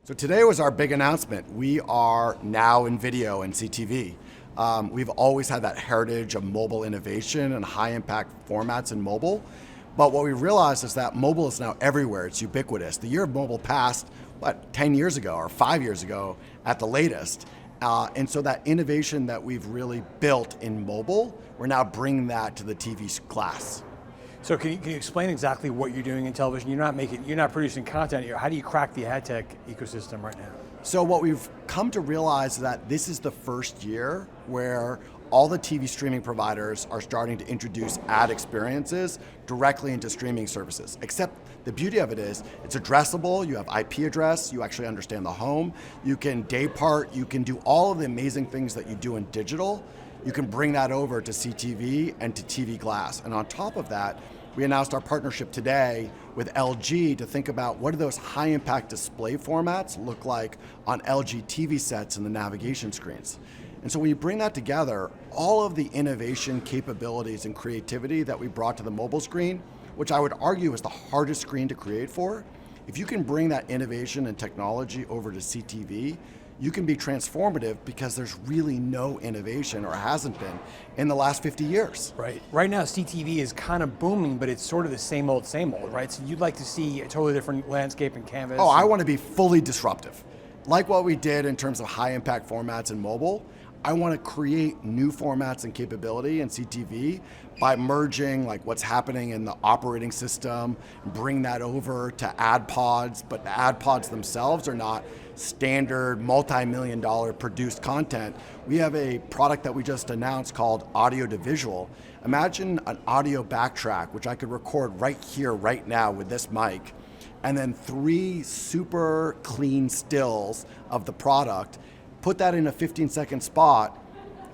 So today was our big announcement. We are now in video and CTV. We've always had that heritage of mobile innovation and high impact formats in mobile. But what we realized is that mobile is now everywhere. It's ubiquitous. The year of mobile passed, 10 years ago or 5 years ago at the latest. And so that innovation that we've really built in mobile, we're now bringing that to the TV class. So can you explain exactly what you're doing in television? You're not producing content here. How do you crack the ad tech ecosystem right now? So what we've come to realize is that this is the first year where all the TV streaming providers are starting to introduce ad experiences directly into streaming services. Except the beauty of it is it's addressable, you have IP address, you actually understand the home, you can day part, you can do all of the amazing things that you do in digital. You can bring that over to CTV and to TV glass. And on top of that, we announced our partnership today with LG to think about what do those high impact display formats look like on LG TV sets and the navigation screens. And so when you bring that together, all of the innovation capabilities and creativity that we brought to the mobile screen, which I would argue is the hardest screen to create for, if you can bring that innovation and technology over to CTV, you can be transformative because there's really no innovation, or hasn't been, in the last 50 years. Right. Right now, CTV is kind of booming, but it's sort of the same old, right? So you'd like to see a totally different landscape and canvas. Oh, I want to be fully disruptive. Like what we did in terms of high impact formats in mobile, I want to create new formats and capability in CTV by merging like what's happening in the operating system, bring that over to ad pods, but the ad pods themselves are not standard multi-million dollar produced content. We have a product that we just announced called audio to visual. Imagine an audio backtrack, which I could record right here, right now with this mic, and then 3 super clean stills of the product, put that in a 15-second spot,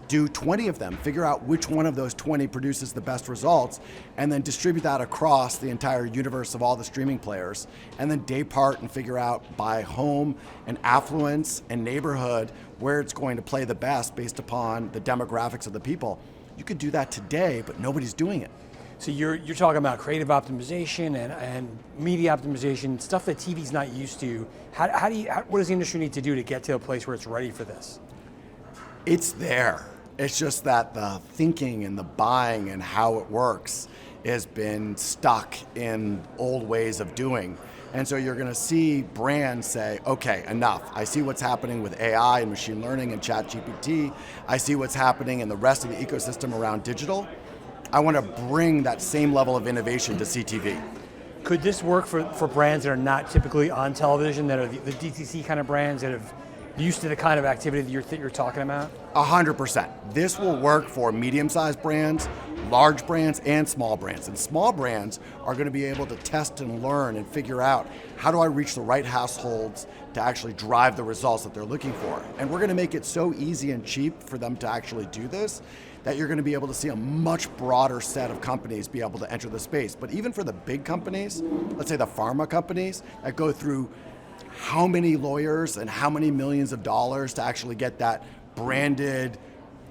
do 20 of them, figure out which one of those 20 produces the best results, and then distribute that across the entire universe of all the streaming players, and then day part and figure out by home and affluence and neighborhood where it's going to play the best based upon the demographics of the people. You could do that today, but nobody's doing it. So you're talking about creative optimization and media optimization, stuff that TV's not used to. What does the industry need to do to get to a place where it's ready for this? It's there. It's just that the thinking and the buying and how it works has been stuck in old ways of doing. And so you're going to see brands say, okay, enough. I see what's happening with AI and machine learning and ChatGPT. I see what's happening in the rest of the ecosystem around digital. I want to bring that same level of innovation to CTV. Could this work for brands that are not typically on television, that are the DTC kind of brands that have used to the kind of activity that you're talking about? 100%. This will work for medium-sized brands, large brands, and small brands. And small brands are going to be able to test and learn and figure out, how do I reach the right households to actually drive the results that they're looking for? And we're going to make it so easy and cheap for them to actually do this that you're going to be able to see a much broader set of companies be able to enter the space. But even for the big companies, let's say the pharma companies that go through how many lawyers and how many millions of dollars to actually get that branded,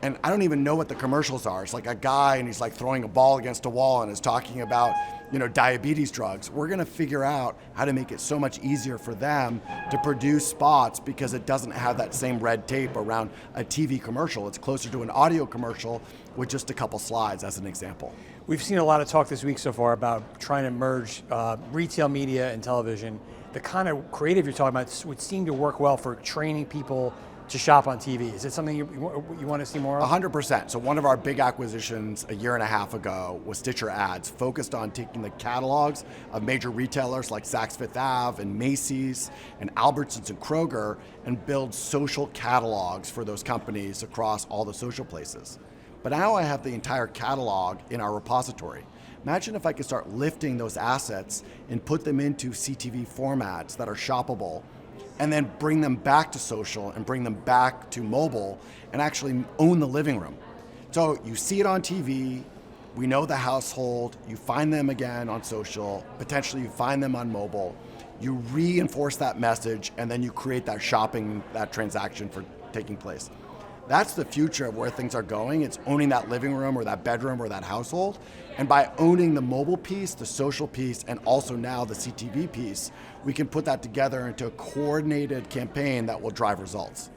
and I don't even know what the commercials are. It's like a guy and he's like throwing a ball against a wall and is talking about, diabetes drugs. We're going to figure out how to make it so much easier for them to produce spots because it doesn't have that same red tape around a TV commercial. It's closer to an audio commercial with just a couple slides as an example. We've seen a lot of talk this week so far about trying to merge retail media and television. The kind of creative you're talking about would seem to work well for training people to shop on TV. Is it something you want to see more of? 100%. So one of our big acquisitions a year and a half ago was Stitcher Ads, focused on taking the catalogs of major retailers like Saks Fifth Ave and Macy's and Albertsons and Kroger and build social catalogs for those companies across all the social places. But now I have the entire catalog in our repository. Imagine if I could start lifting those assets and put them into CTV formats that are shoppable, and then bring them back to social and bring them back to mobile and actually own the living room. So you see it on TV, we know the household, you find them again on social, potentially you find them on mobile, you reinforce that message, and then you create that shopping, that transaction for taking place. That's the future of where things are going. It's owning that living room or that bedroom or that household. And by owning the mobile piece, the social piece, and also now the CTV piece, we can put that together into a coordinated campaign that will drive results.